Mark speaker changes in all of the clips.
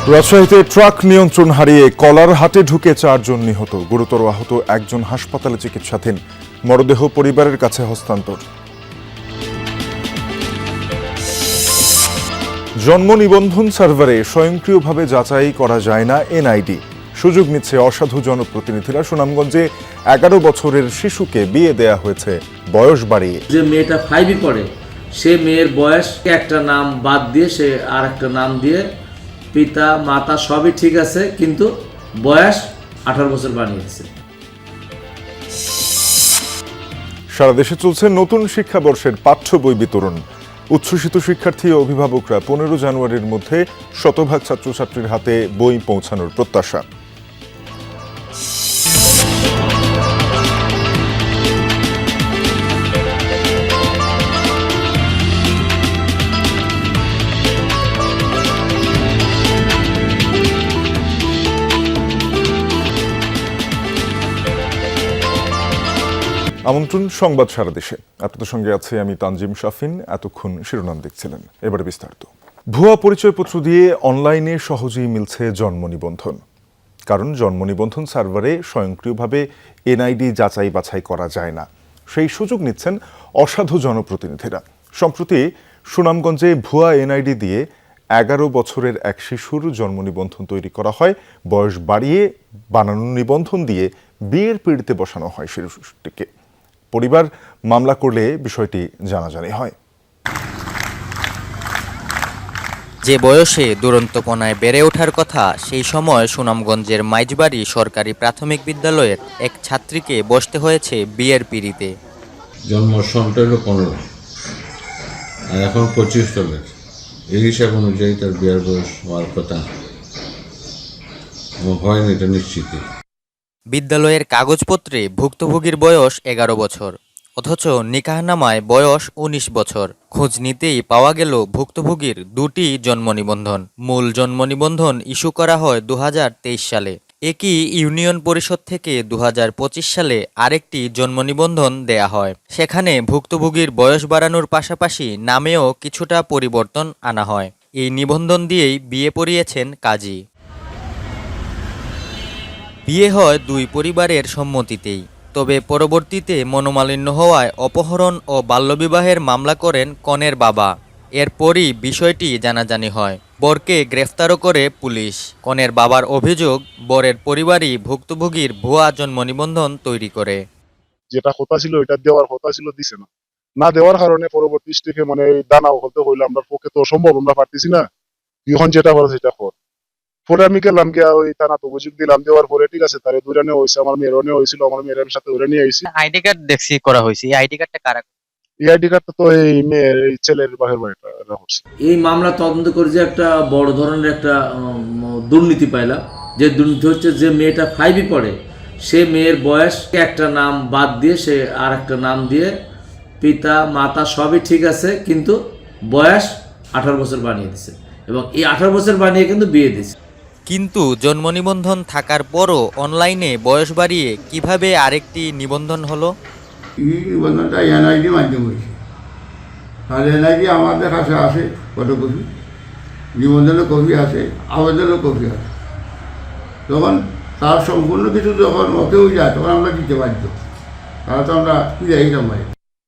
Speaker 1: রাজশাহীতে ট্রাক নিয়ন্ত্রণ হারিয়ে কলার হাটে ঢুকে 4 জন নিহত, গুরুতর আহত একজন হাসপাতালে চিকিৎসাধীন। মরদেহ পরিবারের কাছে হস্তান্তর। জন্ম নিবন্ধন সার্ভারে স্বয়ংক্রিয়ভাবে যাচাই করা যায় না এনআইডি, সুযোগ নিচ্ছে অসাধু জনপ্রতিনিধিরা। সুনামগঞ্জে 11 বছরের শিশুকে বিয়ে দেয়া হয়েছে বয়স বাড়িয়ে।
Speaker 2: যে মেয়েটা 5-এ পড়ে সে মেয়ের বয়স একটা নাম বাদ দিয়ে সে আর একটা নাম দিয়ে পিতা মাতা সবই ঠিক আছে, কিন্তু বয়স 18 বছর বানিয়েছে।
Speaker 1: সারা দেশে চলছে নতুন শিক্ষাবর্ষের পাঠ্য বই বিতরণ। উচ্ছ্বসিত শিক্ষার্থী ও অভিভাবকরা 15 জানুয়ারির মধ্যে শতভাগ ছাত্রছাত্রীর হাতে বই পৌঁছানোর প্রত্যাশা। আমন্ত্রণ সংবাদ সারা দেশে। আপনাদের সঙ্গে আছে আমি তানজিম শাফিন। এতক্ষণ শিরোনাম দেখছিলেন, এবারে বিস্তারিত। ভুয়া পরিচয়পত্র দিয়ে অনলাইনে সহজেই মিলছে জন্ম নিবন্ধন। কারণ জন্ম নিবন্ধন সার্ভারে স্বয়ংক্রিয়ভাবে এনআইডি যাচাই বাছাই করা যায় না, সেই সুযোগ নিচ্ছেন অসাধু জনপ্রতিনিধিরা। সম্প্রতি সুনামগঞ্জে ভুয়া এনআইডি দিয়ে 11 বছরের এক শিশুর জন্ম নিবন্ধন তৈরি করা হয়। বয়স বাড়িয়ে বানানো নিবন্ধন দিয়ে বিয়ের পিঁড়িতে বসানো হয় শিশুটিকে। পরিবার মামলা করলে বিষয়টি জানাজানি হয়।
Speaker 3: যে বয়সে দুরন্তপনায় বেড়ে ওঠার কথা, সেই সময় সুনামগঞ্জের মাইজবাড়ি সরকারি প্রাথমিক বিদ্যালয়ের এক ছাত্রীকে বসতে হয়েছে বিয়ের পিঁড়িতে।
Speaker 4: জন্ম সনটা হলো 15 আর এখন 25 চলে। এই হিসাব অনুযায়ী তার বিয়ের বয়স হওয়ার কথা হয়নি, এটা নিশ্চিত।
Speaker 3: বিদ্যালয়ের কাগজপত্রে ভুক্তভোগীর বয়স 11 বছর, অথচ নিকাহনামায় বয়স 19 বছর। খোঁজ নিতেই পাওয়া গেল ভুক্তভোগীর 2টি জন্ম নিবন্ধন। মূল জন্ম নিবন্ধন ইস্যু করা হয় 2023 সালে। একই ইউনিয়ন পরিষদ থেকে 2025 সালে আরেকটি জন্ম নিবন্ধন দেয়া হয়। সেখানে ভুক্তভোগীর বয়স বাড়ানোর পাশাপাশি নামেও কিছুটা পরিবর্তন আনা হয়। এই নিবন্ধন দিয়েই বিয়ে পড়িয়েছেন কাজী। বিয়ে হয় 2 পরিবারের সম্মতিতেই। তবে পরবর্তীতে মনোমালিন্য হওয়ায় অপহরণ ও বাল্যবিবাহের মামলা করেন কনের বাবা। এরপরই বিষয়টি জানাজানি হয়। বরকে গ্রেফতারও করে পুলিশ। কনের বাবার অভিযোগ, বরের পরিবারই ভুক্তভোগীর ভুয়া জন্ম নিবন্ধন তৈরি করে।
Speaker 5: যেটা কথা ছিল এটা দেওয়ার কথা ছিল, দিছে না। না দেওয়ার কারণে পরবর্তী স্টেপে মানে দানা হতে হইলে আমরা পক্ষে তো অসম্ভব, আমরা পারতেছি না। এখন যেটা করে সেটা কর। পরে আমি গেলাম গিয়া ওই থানা তো অভিযোগ দিলাম, দেওয়ার পরে ঠিক আছে তারে দূরে হয়েছে, আমার মেয়েরও হয়েছিল, আমার মেয়ের সাথে ধরে নিয়ে আইসি।
Speaker 3: আইডি কার্ড দেখছি করা হয়েছে, এই আইডি কার্ডটা কারা?
Speaker 5: এই আইডি কার্ডটা তো এই মেয়ের এই ছেলের বাহির বাড়িটা করছে।
Speaker 2: এই মামলা তদন্ত করে যে একটা বড় ধরনের একটা দুর্নীতি পাইলাম। যে দুর্নীতি হচ্ছে, যে মেয়েটা 5-এ পড়ে সে মেয়ের বয়স একটা নাম বাদ দিয়ে সে আর একটা নাম দিয়ে পিতা মাতা সবই ঠিক আছে, কিন্তু বয়স 18 বছর বানিয়ে দিছে, এবং এই 18 বছর বানিয়ে কিন্তু বিয়ে দিছে।
Speaker 3: কিন্তু জন্ম নিবন্ধন থাকার পরও অনলাইনে বয়স বাড়িয়ে কিভাবে আরেকটি নিবন্ধন হলো?
Speaker 6: এই নিবন্ধনটা এনআইডি মাধ্যমে হয়েছে। আর এনআইডি আমাদের কাছে আছে ফটোকপি, নিবন্ধনের কপি আছে, আবেদনের কপি আছে। তখন তার সম্পূর্ণ কিছু যখন ওকে হয়ে যায় তখন আমরা দিতে বাধ্য, তাহলে তো আমরা ফিরে ভাই।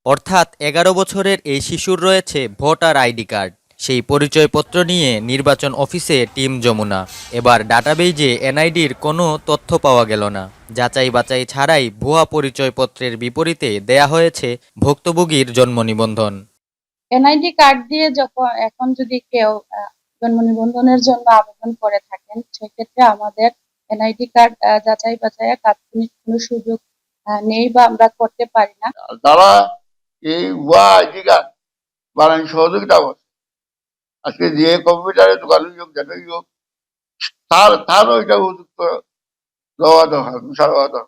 Speaker 3: অর্থাৎ 11 বছরের এই শিশুর রয়েছে ভোটার আইডি কার্ড। সেই পরিচয়পত্র নিয়ে নির্বাচন অফিসে টিম যমুনা। এবার ডাটাবেজে এনআইডির কোনো তথ্য পাওয়া গেল না। যাচাই বাছাই ছাড়াই ভুয়া পরিচয়পত্রের বিপরীতে দেয়া হয়েছে ভুক্তভোগীর জন্ম নিবন্ধন।
Speaker 7: এনআইডি কার্ড দিয়ে যখন এখন যদি কেউ জন্ম নিবন্ধনের জন্য আবেদন করে থাকেন, সেক্ষেত্রে আমাদের এনআইডি কার্ড যাচাই বাছাইয়ের তাৎক্ষণিক কোনো সুযোগ নেই বা আমরা করতে পারি না।
Speaker 6: তারা এই ভুয়া আইডি কার্ড বানান সহযোগিতা করে। আজকে যে কম্পিউটারের দোকানে যোগ যেটাই হোক, তারও এটা উপযুক্ত দেওয়া দরকার, দেওয়া দরকার।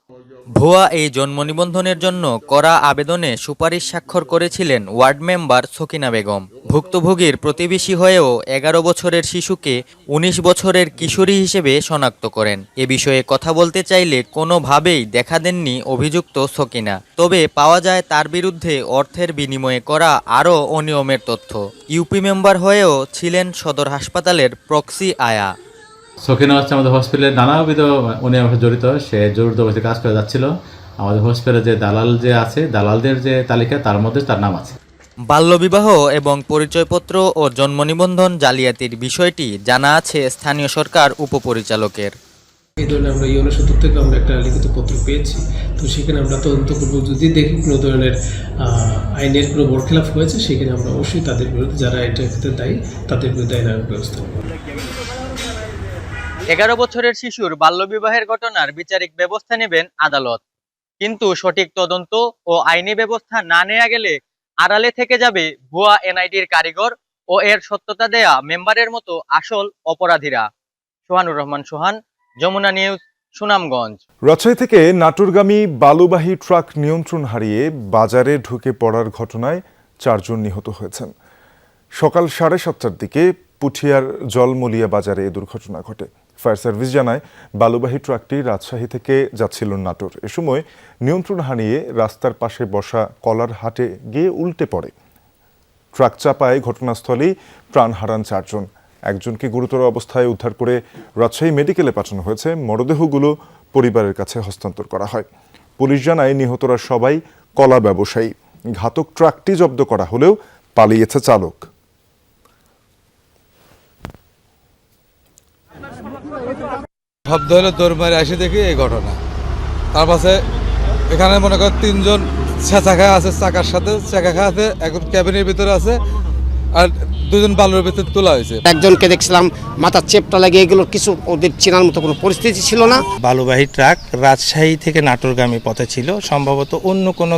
Speaker 3: ভুয়া এই জন্ম নিবন্ধনের জন্য করা আবেদনে সুপারিশ স্বাক্ষর করেছিলেন ওয়ার্ড মেম্বার সকিনা বেগম। ভুক্তভোগীর প্রতিবেশী হয়েও 11 বছরের শিশুকে 19 বছরের কিশোরী হিসেবে শনাক্ত করেন। এ বিষয়ে কথা বলতে চাইলে কোনোভাবেই দেখা দেননি অভিযুক্ত সকিনা। তবে পাওয়া যায় তার বিরুদ্ধে অর্থের বিনিময়ে করা আরও অনিয়মের তথ্য। ইউপি মেম্বার হয়েও ছিলেন সদর হাসপাতালের প্রক্সি আয়া।
Speaker 8: সখিনা হচ্ছে আমাদের হসপিটালে নানাবিধ উনি আমার সাথে জড়িত, সে জোরদবস্তি কাজ করে যাচ্ছিল। আমাদের হসপিটালে যে দালাল যে আছে, দালালদের যে তালিকা, তার মধ্যে তার নাম আছে।
Speaker 3: বাল্যবিবাহ এবং পরিচয়পত্র ও জন্ম নিবন্ধন জালিয়াতির বিষয়টি জানা আছে স্থানীয় সরকার উপপরিচালকের।
Speaker 9: এই ধরনের আমরা ইউনো সদর থেকে আমরা একটা লিখিত পত্র পেয়েছি, তো সেখানে আমরা তদন্ত করবো। যদি দেখি কোনো ধরনের আইনের কোনো বরখেলাপ হয়েছে, সেখানে আমরা অবশ্যই তাদের বিরুদ্ধে, যারা এটার ক্ষেত্রে দায়ী, তাদের বিরুদ্ধে আইনানুগ ব্যবস্থা নেব।
Speaker 3: 11 বছরের শিশুর বাল্যবিবাহের ঘটনার বিচারিক ব্যবস্থা নেবেন আদালত, কিন্তু সঠিক তদন্ত ও আইনি ব্যবস্থা না নেওয়া গেলে আড়ালে থেকে যাবে ভুয়া এনআইডির কারিগর ও এর সত্যতা দেয়া মেম্বারের মতো আসল অপরাধীরা। সোহানুর রহমান সোহান, যমুনা নিউজ, সুনামগঞ্জ।
Speaker 1: রাজশাহী থেকে নাটোরগামী বালুবাহী ট্রাক নিয়ন্ত্রণ হারিয়ে বাজারে ঢুকে পড়ার ঘটনায় 4 জন নিহত হয়েছেন। সকাল 7:30টার দিকে পুঠিয়ার জলমলিয়া বাজারে এ দুর্ঘটনা ঘটে। ফায়ার সার্ভিস জানায়, বালুবাহী ট্রাকটি রাজশাহী থেকে যাচ্ছিল নাটোর। এ সময় নিয়ন্ত্রণ হারিয়ে রাস্তার পাশে বসা কলার হাটে গিয়ে উল্টে পড়ে। ট্রাক চাপায় ঘটনাস্থলেই প্রাণ হারান 4 জন। একজনকে গুরুতর অবস্থায় উদ্ধার করে রাজশাহী মেডিকেলে পাঠানো হয়েছে। মরদেহগুলো পরিবারের কাছে হস্তান্তর করা হয়। পুলিশ জানায়, নিহতরা সবাই কলা ব্যবসায়ী। ঘাতক ট্রাকটি জব্দ করা হলেও পালিয়েছে চালক।
Speaker 10: শব্দ হলে দৌড় মারে আসে দেখি এই ঘটনা। তার পাশে এখানে মনে কর 3 জন চাকা আছে, চাকার সাথে চাকা আছে, এখন ক্যাবিনের ভিতরে আছে, আর 2 জন বালুর ভিতরে তোলা হয়েছে।
Speaker 11: একজনকে দেখছিলাম মাথার চেপটা লাগিয়ে এগুলো, কিছু ওদের চেনার মতো কোনো পরিস্থিতি ছিল না।
Speaker 12: বালুবাহী ট্রাক রাজশাহী থেকে নাটোরগামী পথে ছিল, সম্ভবত অন্য কোনো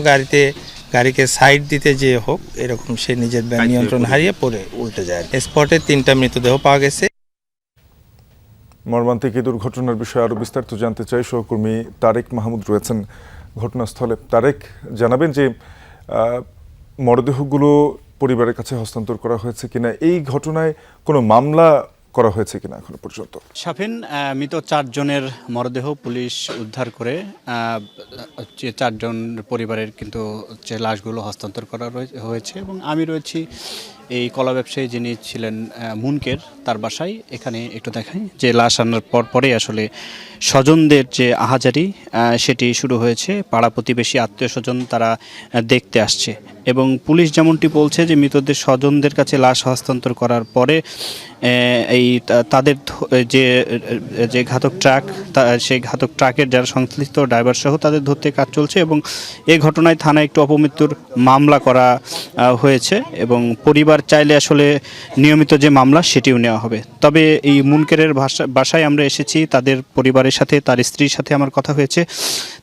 Speaker 12: গাড়িকে সাইড দিতে যে হোক, এরকম সে নিজের নিয়ন্ত্রণ হারিয়ে পড়ে উল্টে যায়। স্পটে 3টা মৃতদেহ পাওয়া গেছে।
Speaker 1: মর্মান্তিক এই দুর্ঘটনার বিষয়ে আরো বিস্তারিত জানতে চাই, সহকর্মী তারেক মাহমুদ রয়েছেন ঘটনাস্থলে। তারেক, জানাবেন যে মরদেহগুলো পরিবারের কাছে হস্তান্তর করা হয়েছে কিনা, এই ঘটনায় কোনো মামলা করা হয়েছে কিনা এখনো পর্যন্ত?
Speaker 13: শাফিন, মৃত 4 জনের মরদেহ পুলিশ উদ্ধার করে 4 জন পরিবারের কিন্তু লাশগুলো হস্তান্তর করা হয়েছে। এবং আমি রয়েছি এই কলা ব্যবসায়ী যিনি ছিলেন মুনকের, তার বাসায়। এখানে একটু দেখাই যে লাশ আনার পরে আসলে স্বজনদের যে আহাজারি সেটি শুরু হয়েছে। পাড়া প্রতিবেশী, আত্মীয় স্বজন তারা দেখতে আসছে। এবং পুলিশ যেমনটি বলছে যে মৃতদের স্বজনদের কাছে লাশ হস্তান্তর করার পরে এই তাদের যে ঘাতক ট্রাক, সেই ঘাতক ট্রাকের যারা সংশ্লিষ্ট ড্রাইভার সহ তাদের ধরতে কাজ চলছে। এবং এই ঘটনায় থানায় একটু অপমৃত্যুর মামলা করা হয়েছে। এবং পরিবার চাইলে আসলে নিয়মিত যে মামলা সেটিও নেওয়া হবে। তবে এই মুনকেরের বাসায় আমরা এসেছি, তাদের পরিবারের সাথে, তার স্ত্রীর সাথে আমার কথা হয়েছে।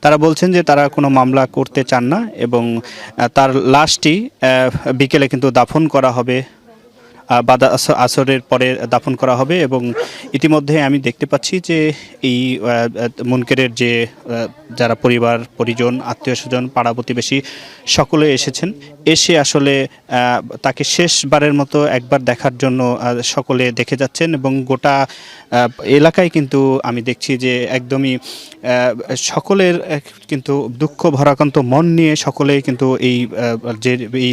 Speaker 13: তারা বলছেন যে তারা কোনো মামলা করতে চান না এবং তার লাশটি বিকেলে কিন্তু দাফন করা হবে, বাদা আসরের পরে দাফন করা হবে। এবং ইতিমধ্যে আমি দেখতে পাচ্ছি যে এই মুনকেরের যে যারা পরিবার পরিজন, আত্মীয় স্বজন, পাড়া প্রতিবেশী সকলে এসেছেন। এসে আসলে তাকে শেষবারের মতো একবার দেখার জন্য সকলে দেখে যাচ্ছেন। এবং গোটা এলাকায় কিন্তু আমি দেখছি যে একদমই সকলের কিন্তু দুঃখ ভরাক্রান্ত মন নিয়ে সকলেই কিন্তু এই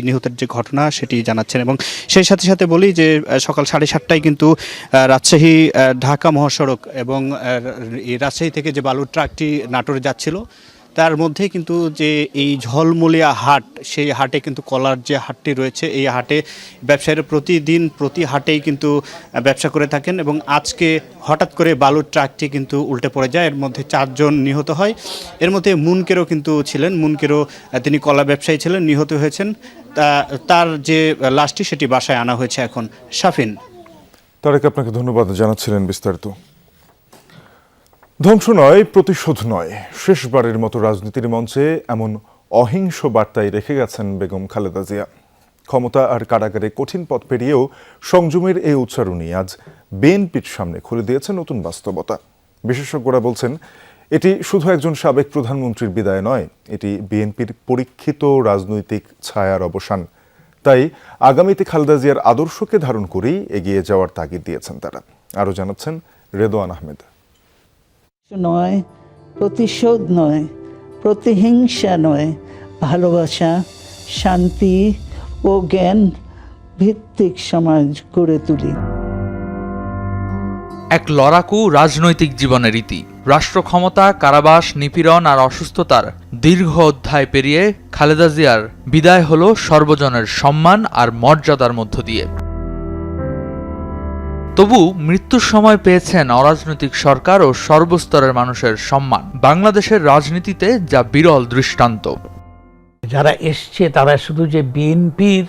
Speaker 13: নিহতের যে ঘটনা সেটি জানাচ্ছেন। এবং সেই সাথে সাথে বলি যে সকাল 7:30টায় কিন্তু রাজশাহী ঢাকা মহাসড়ক এবং রাজশাহী থেকে যে বালুর ট্রাকটি নাটোরে যাচ্ছিল, তার মধ্যে কিন্তু যে এই ঝলমলিয়া হাট, সেই হাটে কিন্তু কলার যে হাটটি রয়েছে, এই হাটে ব্যবসায়ীরা প্রতিদিন প্রতি হাটেই কিন্তু ব্যবসা করে থাকেন। এবং আজকে হঠাৎ করে বালুর ট্রাকটি কিন্তু উল্টে পড়ে যায়, এর মধ্যে 4 জন নিহত হয়। এর মধ্যে মুনকেরও কিন্তু ছিলেন, মুনকেরও তিনি কলা ব্যবসায়ী ছিলেন, নিহত হয়েছেন। তার যে লাশটি সেটি বাসায় আনা হয়েছে এখন। শাফিন।
Speaker 1: তারেক, আপনাকে ধন্যবাদ জানাচ্ছিলেন বিস্তারিত। ধ্বংস নয়, প্রতিশোধ নয়, শেষবারের মতো রাজনীতির মঞ্চে এমন অহিংস বার্তাই রেখে গেছেন বেগম খালেদা জিয়া। ক্ষমতা আর কারাগারে কঠিন পথ পেরিয়েও সংযমের এই উচ্চারণই আজ বিএনপির সামনে খুলে দিয়েছে নতুন বাস্তবতা। বিশেষজ্ঞরা বলছেন, এটি শুধু একজন সাবেক প্রধানমন্ত্রীর বিদায় নয়, এটি বিএনপির পরীক্ষিত রাজনৈতিক ছায়ার অবসান। তাই আগামীতে খালেদা জিয়ার আদর্শকে ধারণ করেই এগিয়ে যাওয়ার তাগিদ দিয়েছেন তারা। আরও জানাচ্ছেন রেদওয়ান আহমেদ।
Speaker 14: নয়, প্রতিশোধ নয়, প্রতিহিংসা নয়, ভালোবাসা, শান্তি ও জ্ঞান ভিত্তিক সমাজ গড়ে তুলি।
Speaker 15: এক লড়াকু রাজনৈতিক জীবনের রীতি। রাষ্ট্র ক্ষমতা, কারাবাস, নিপীড়ন আর অসুস্থতার দীর্ঘ অধ্যায় পেরিয়ে খালেদা জিয়ার বিদায় হলো সর্বজনের সম্মান আর মর্যাদার মধ্য দিয়ে। তবু মৃত্যুর সময় পেয়েছেন অরাজনৈতিক সরকার ও সর্বস্তরের মানুষের সম্মান। বাংলাদেশের রাজনীতিতে যা বিরল দৃষ্টান্ত।
Speaker 16: যারা এসছে তারা শুধু যে বিএনপির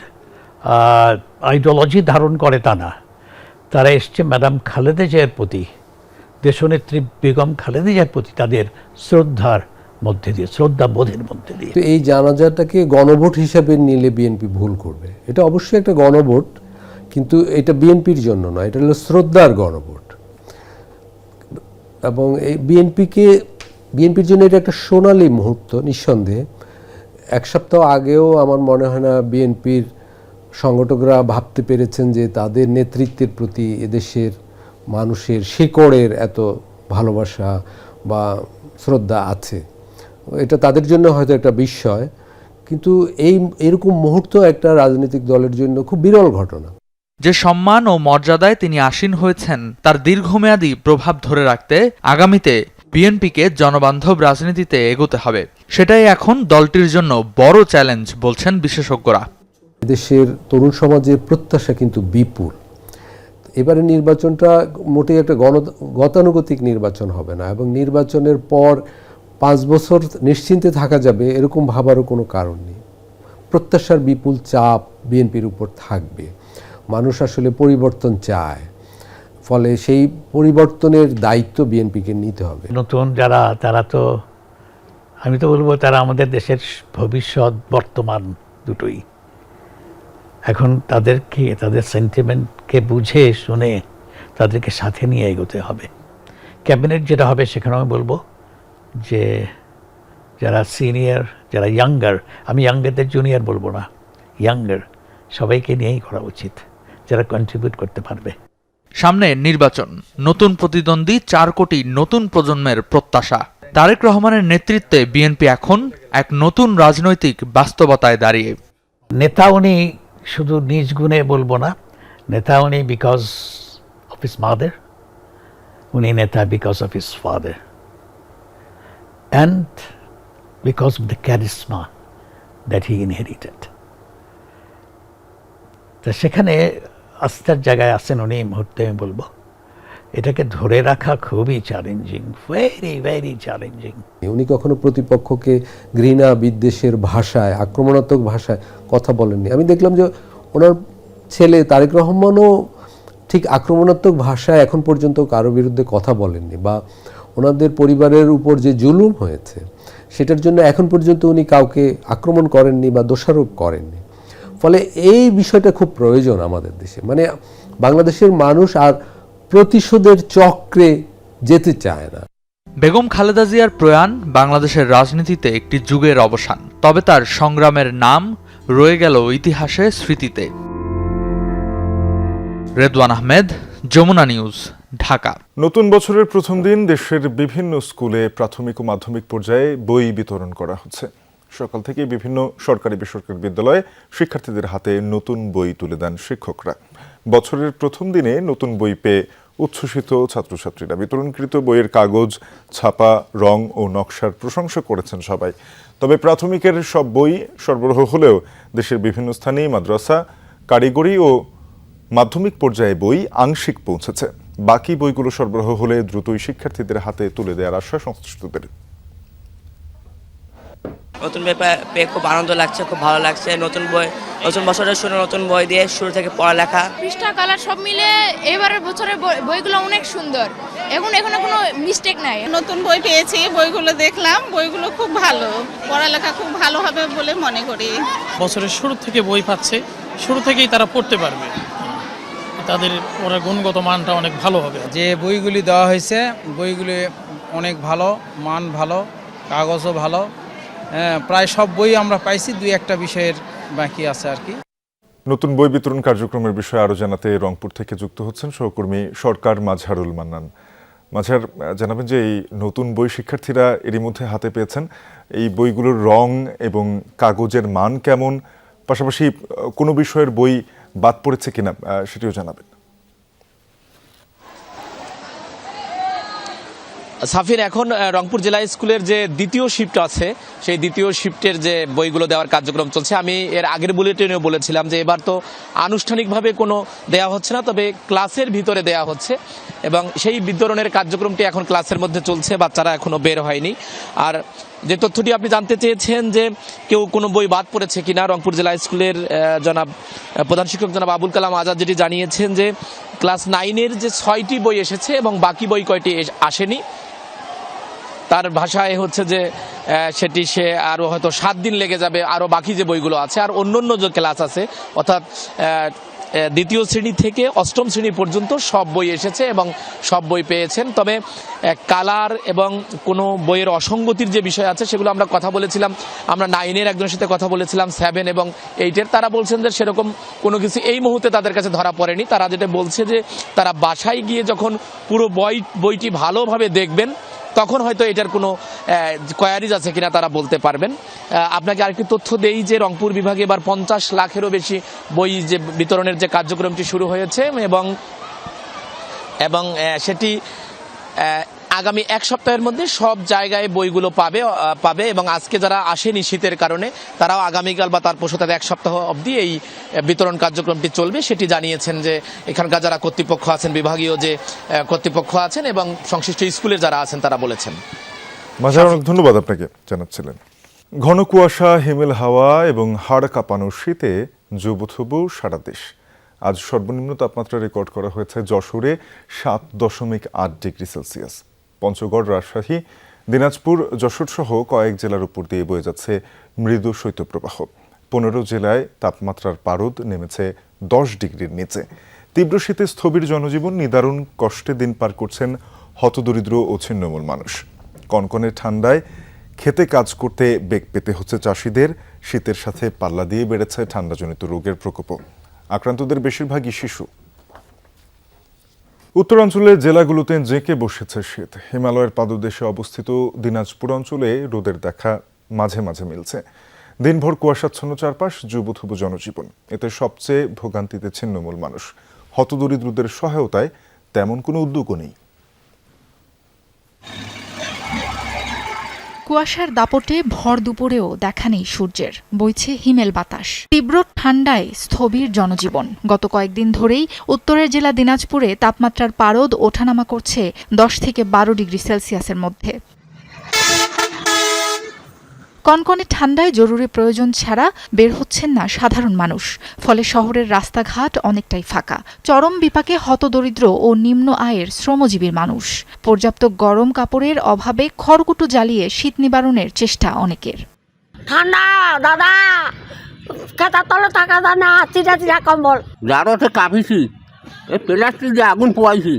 Speaker 16: আইডিওলজি ধারণ করে তা না, তারা এসছে ম্যাডাম খালেদা জিয়ার প্রতি, দেশনেত্রী বেগম খালেদা জিয়ার প্রতি তাদের শ্রদ্ধার মধ্যে দিয়ে, শ্রদ্ধাবোধের মধ্যে দিয়ে।
Speaker 17: এই জানাজাটাকে গণভোট হিসাবে নিলে বিএনপি ভুল করবে। এটা অবশ্যই একটা গণভোট, কিন্তু এটা বিএনপির জন্য নয়, এটা হলো শ্রদ্ধার গণভোট। এবং এই বিএনপির জন্য এটা একটা সোনালী মুহূর্ত নিঃসন্দেহে। এক সপ্তাহ আগেও আমার মনে হয় না বিএনপির সংগঠকরা ভাবতে পেরেছেন যে তাদের নেতৃত্বের প্রতি এদেশের মানুষের শিকড়ের এত ভালোবাসা বা শ্রদ্ধা আছে। এটা তাদের জন্য হয়তো একটা বিস্ময়, কিন্তু এরকম মুহূর্ত একটা রাজনৈতিক দলের জন্য খুব বিরল ঘটনা।
Speaker 15: যে সম্মান ও মর্যাদায় তিনি আসীন হয়েছেন তার দীর্ঘমেয়াদী প্রভাব ধরে রাখতে আগামীতে বিএনপিকে জনবান্ধব রাজনীতিতে এগোতে হবে। সেটাই এখন দলটির জন্য বড় চ্যালেঞ্জ বলছেন বিশেষজ্ঞরা।
Speaker 17: দেশের তরুণ সমাজের প্রত্যাশা কিন্তু বিপুল। এবারে নির্বাচনটা মোটেই একটা গতানুগতিক নির্বাচন হবে না, এবং নির্বাচনের পর 5 বছর নিশ্চিন্তে থাকা যাবে এরকম ভাবারও কোনো কারণ নেই। প্রত্যাশার বিপুল চাপ বিএনপির উপর থাকবে। মানুষ আসলে পরিবর্তন চায়, ফলে সেই পরিবর্তনের দায়িত্ব বিএনপিকে নিতে হবে।
Speaker 16: নতুন যারা, তারা তো, আমি তো বলবো তারা আমাদের দেশের ভবিষ্যৎ, বর্তমান দুটোই। এখন তাদেরকে, তাদের সেন্টিমেন্টকে বুঝে শুনে তাদেরকে সাথে নিয়ে এগোতে হবে। ক্যাবিনেট যেটা হবে সেখানে আমি বলবো যে যারা সিনিয়র, যারা ইয়াঙ্গার, আমি ইয়াঙ্গারদের জুনিয়র বলবো না, ইয়াঙ্গার সবাইকে নিয়েই করা উচিত, যারা কন্ট্রিবিউট করতে পারবে।
Speaker 15: সামনে নির্বাচন, নতুন প্রতিদ্বন্দ্বী, 4 কোটি নতুন প্রজন্মের প্রত্যাশা। তারেক রহমানের নেতৃত্বে বিএনপি এখন এক নতুন রাজনৈতিক বাস্তবতায় দাঁড়িয়ে।
Speaker 16: নেতা উনি শুধু নিজ গুণে বলবো না, নেতা উনি বিকজ অফ হিস মাদার, উনি নেতা because of his father, and because of the charisma that he inherited. তা সেখানে আস্থার জায়গায় আছেন উনি এই মুহূর্তে। আমি বলবো এটাকে ধরে রাখা খুবই চ্যালেঞ্জিং, ভেরি ভেরি চ্যালেঞ্জিং।
Speaker 17: উনি কখনো প্রতিপক্ষকে ঘৃণা বিদ্বেষের ভাষায়, আক্রমণাত্মক ভাষায় কথা বলেননি। আমি দেখলাম যে ওনার ছেলে তারেক রহমানও ঠিক আক্রমণাত্মক ভাষায় এখন পর্যন্ত কারো বিরুদ্ধে কথা বলেননি, বা ওনাদের পরিবারের উপর যে জুলুম হয়েছে সেটার জন্য এখন পর্যন্ত উনি কাউকে আক্রমণ করেননি বা দোষারোপ করেননি। ফলে এই বিষয়টা খুব প্রয়োজন আমাদের দেশে। মানে বাংলাদেশের মানুষ আর প্রতিশোধের চক্রে যেতে চায় না।
Speaker 15: বেগম খালেদা জিয়ার প্রয়াণ বাংলাদেশের রাজনীতিতে একটি যুগের অবসান, তবে তার সংগ্রামের নাম রয়ে গেল ইতিহাসে, স্মৃতিতে। রেদওয়ান আহমেদ, যমুনা নিউজ, ঢাকা।
Speaker 1: নতুন বছরের প্রথম দিন দেশের বিভিন্ন স্কুলে প্রাথমিক ও মাধ্যমিক পর্যায়ে বই বিতরণ করা হচ্ছে। সকাল থেকে বিভিন্ন সরকারি বেসরকারি বিদ্যালয়ে শিক্ষার্থীদের হাতে নতুন বই তুলে দেন শিক্ষকরা। বছরের প্রথম দিনে নতুন বই পেয়ে উচ্ছ্বসিত ছাত্রছাত্রীরা। বিতরণকৃত বইয়ের কাগজ, ছাপা, রং ও নকশার প্রশংসা করেছেন সবাই। তবে প্রাথমিকের সব বই সরবরাহ হলেও দেশের বিভিন্ন স্থানেই মাদ্রাসা, কারিগরি ও মাধ্যমিক পর্যায়ে বই আংশিক পৌঁছেছে। বাকি বইগুলো সরবরাহ হলে দ্রুতই শিক্ষার্থীদের হাতে তুলে দেওয়ার আশ্বাস সংশ্লিষ্টদের।
Speaker 18: নতুন বই পেয়ে খুব আনন্দ লাগছে, খুব ভালো লাগছে। নতুন বই, নতুন বছরের শুরু নতুন বই দিয়ে শুরু থেকে পড়ালেখা,
Speaker 19: পৃষ্ঠা কালার সব মিলে এবারের বছরের বইগুলো অনেক সুন্দর। এখনো কোনো মিস্টেক নাই।
Speaker 20: নতুন বই পেয়েছি, বইগুলো দেখলাম, বইগুলো খুব ভালো, পড়ালেখা খুব ভালো হবে বলে মনে করি।
Speaker 21: বছরের শুরু থেকে বই পাচ্ছে, শুরু থেকেই তারা পড়তে পারবে, তাদের ওরা গুণগত মানটা অনেক ভালো হবে।
Speaker 22: যে বইগুলি দেওয়া হয়েছে বইগুলি অনেক ভালো, মান ভালো, কাগজও ভালো। প্রায় সব বই আমরা পাইছি, 2-1টা বিষয়ের বাকি আছে আর কি।
Speaker 1: নতুন বই বিতরণ কার্যক্রমের বিষয়ে আরো জানাতে রংপুর থেকে যুক্ত হচ্ছেন সহকর্মী সরকার মাজহারুল মান্নান। মাজহার, জানাবেন যে এই নতুন বই শিক্ষার্থীরা এরই মধ্যে হাতে পেয়েছেন, এই বইগুলোর রং এবং কাগজের মান কেমন, পাশাপাশি কোনো বিষয়ের বই বাদ পড়েছে কিনা সেটিও জানাবেন।
Speaker 4: সাফির, এখন রংপুর জেলা স্কুলের যে দ্বিতীয় শিফট আছে সেই দ্বিতীয় শিফটের যে বইগুলো দেওয়ার কার্যক্রম চলছে। আমি এর আগের বুলেটিনেও বলেছিলাম যে এবার তো আনুষ্ঠানিকভাবে কোনো দেয়া হচ্ছে না, তবে ক্লাসের ভিতরে দেয়া হচ্ছে এবং সেই বিতরণের কার্যক্রমটি এখন ক্লাসের মধ্যে চলছে, বাচ্চারা এখনো বের হয়নি। আর যে তথ্যটি আপনি জানতে চেয়েছেন যে কেউ কোনো বই বাদ পড়েছে কিনা, রংপুর জেলা স্কুলের প্রধান শিক্ষক জনাব আবুল কালাম আজাদ যেটি জানিয়েছেন যে ক্লাস 9-এর যে 6টি বই এসেছে এবং বাকি বই কয়টি আসেনি, তার ভাষায় হচ্ছে যে সেটি সে আরও হয়তো 7 দিন লেগে যাবে আরও বাকি যে বইগুলো আছে। আর অন্যান্য যে ক্লাস আছে অর্থাৎ দ্বিতীয় শ্রেণী থেকে 8ম শ্রেণী পর্যন্ত সব বই এসেছে এবং সব বই পেয়েছেন। তবে কালার এবং কোনো বইয়ের অসঙ্গতির যে বিষয় আছে সেগুলো আমরা কথা বলেছিলাম, আমরা 9-এর একজনের সাথে কথা বলেছিলাম, 7 এবং 8-এর, তারা বলছেন যে সেরকম কোনো কিছু এই মুহূর্তে তাদের কাছে ধরা পড়েনি। তারা যেটা বলছে যে তারা বাসায় গিয়ে যখন পুরো বইটি ভালোভাবে দেখবেন তখন হয়তো এটার কোনো কোয়ারিজ আছে কিনা তারা বলতে পারবেন। আপনাকে আরেকটি তথ্য দেই যে রংপুর বিভাগে এবার 50 লাখেরও বেশি বই যে বিতরণের যে কার্যক্রমটি শুরু হয়েছে এবং সেটি আগামী 1 সপ্তাহের মধ্যে সব জায়গায় বইগুলো পাবে এবং আজকে যারা আসেনি শীতের কারণে তারাও আগামীকাল বা তার পরশু তাদের 1 সপ্তাহ অবধি এই বিতরণ কার্যক্রমটি চলবে সেটি জানিয়েছেন যে এখানকার যারা কর্তৃপক্ষ আছেন, বিভাগীয় যে কর্তৃপক্ষ আছেন এবং সংশ্লিষ্ট স্কুলের যারা আছেন তারা বলেছেন।
Speaker 1: মাঝার অনেক ধন্যবাদ আপনাকে জানাচ্ছিলেন। ঘন কুয়াশা, হিমেল হাওয়া এবং হাড় কাঁপানো শীতে জুবুথুবু সারা দেশ। আজ সর্বনিম্ন তাপমাত্রা রেকর্ড করা হয়েছে যশোরে 7.8 ডিগ্রি সেলসিয়াস। পঞ্চগড়, রাজশাহী, দিনাজপুর, যশোর সহ কয়েক জেলার উপর দিয়ে বয়ে যাচ্ছে মৃদু শৈত্যপ্রবাহ। 15 জেলায় তাপমাত্রার পারদ নেমেছে 10 ডিগ্রির নিচে। তীব্র শীতে স্থবির জনজীবন, নিদারুণ কষ্টে দিন পার করছেন হতদরিদ্র ও ছিন্নমূল মানুষ। কনকনে ঠান্ডায় খেতে কাজ করতে বেগ পেতে হচ্ছে চাষিদের। শীতের সাথে পাল্লা দিয়ে বেড়েছে ঠান্ডাজনিত রোগের প্রকোপও। আক্রান্তদের বেশিরভাগই শিশু। উত্তরাঞ্চলের জেলাগুলোতে জেঁকে বসেছে শীত। হিমালয়ের পাদদেশে অবস্থিত দিনাজপুর অঞ্চলে রোদের দেখা মাঝে মাঝে মিলছে। দিনভর কুয়াশাচ্ছন্ন চারপাশ, জুবুথুবু জনজীবন। এতে সবচেয়ে ভোগান্তিতে ছিন্নমূল মানুষ। হতদরিদ্রদের সহায়তায় তেমন কোনো উদ্যোগও নেই।
Speaker 5: কুয়াশার দাপটে ভর দুপুরেও দেখা নেই সূর্যের, বইছে হিমেল বাতাস। তীব্র ঠান্ডায় স্থবির জনজীবন। গত কয়েকদিন ধরেই উত্তরের জেলা দিনাজপুরে তাপমাত্রার পারদ ওঠানামা করছে 10 থেকে 12 ডিগ্রি সেলসিয়াসের মধ্যে। কনকনে ঠান্ডায় জরুরি প্রয়োজন ছাড়া বের হচ্ছেন না সাধারণ মানুষ। ফলে শহরের রাস্তাঘাট অনেকটাই ফাঁকা। চরম বিপাকে হতদরিদ্র ও নিম্ন আয়ের শ্রমজীবী মানুষ। পর্যাপ্ত গরম কাপড়ের অভাবে খড়কুটো জ্বালিয়ে শীত নিবারণের চেষ্টা অনেকের।
Speaker 23: ঠান্ডা দাদা, খেতার তলে থাকা যায় না, চিরা চিরা কম্বল।
Speaker 24: জারতে কাঁপিছি, এই প্লাস্টিক দিয়ে আগুন পোয়াইছি,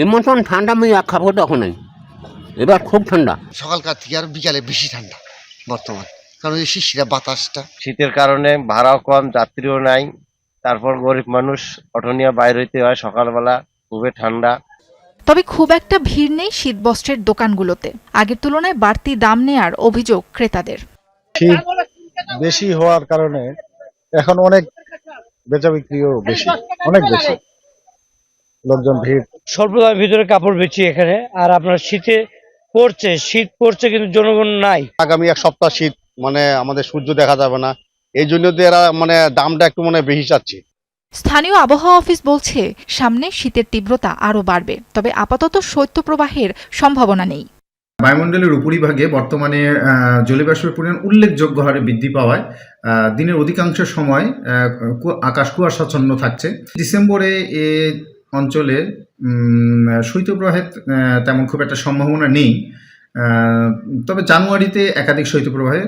Speaker 24: এমন ঠান্ডা আমি এক খাবো তখন নাই। এবার খুব ঠান্ডা,
Speaker 25: সকালকার থেকে আর বিকালে বেশি ঠান্ডা বর্তমান, কারণ এই শিশিরা বাতাসটা।
Speaker 26: শীতের কারণে ভাড়াও কম, যাত্রীও নাই। তারপর গরিব মানুষ অটো নিয়ে বাইরে হইতে হয় সকালবেলা, খুবই ঠান্ডা।
Speaker 5: তবে খুব একটা ভিড় নেই শীতবস্ত্রের দোকানগুলোতে। আগের তুলনায় বাড়তি দাম নেয়ার অভিযোগ ক্রেতাদের।
Speaker 27: শীত বেশি হওয়ার কারণে এখন অনেক বেচা বিক্রিও বেশি, অনেক বেশি লোকজন ভিড়।
Speaker 28: স্বল্প দামের ভিতরে কাপড় বেচি এখানে। আর আপনার শীত পড়ছে কিন্তু জনগণ নাই।
Speaker 27: আগামী 1 সপ্তাহ শীত, মানে আমাদের সূর্য দেখা যাবে না, এই জন্য তো এরা মানে দামটা একটু বেশি চাচ্ছে।
Speaker 5: স্থানীয় আবহাওয়া অফিস বলছে সামনে শীতের তীব্রতা আরও বাড়বে, তবে আপাতত শৈত্যপ্রবাহের সম্ভাবনা নেই।
Speaker 29: বায়ুমণ্ডলের উপরিভাগে বর্তমানে জলীয়বাষ্পের পরিমাণ উল্লেখযোগ্য হারে বৃদ্ধি পাওয়ায় দিনের অধিকাংশ সময় আকাশ কুয়াশাচ্ছন্ন থাকছে। ডিসেম্বরে এ অঞ্চলে শৈত্যপ্রবাহের তেমন খুব একটা সম্ভাবনা নেই, তবে জানুয়ারিতে একাধিক শৈত্যপ্রবাহের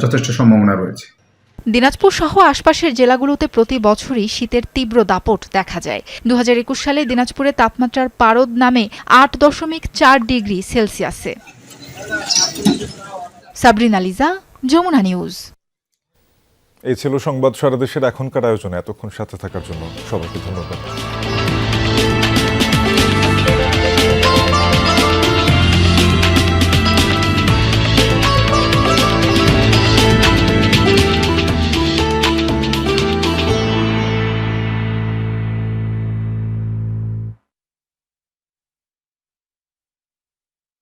Speaker 29: যথেষ্ট সম্ভাবনা রয়েছে।
Speaker 5: দিনাজপুর সহ আশপাশের জেলাগুলোতে প্রতি বছরই শীতের তীব্র দাপট দেখা যায়। 2021 সালে দিনাজপুরে তাপমাত্রার পারদ নামে 8.4 ডিগ্রি সেলসিয়াসে। সাবরিনা লিজা, যমুনা নিউজ।
Speaker 1: এই ছিল সংবাদ সারা দেশের এখনকার আয়োজনে। এতক্ষণ সাথে থাকার জন্য সবাইকে ধন্যবাদ।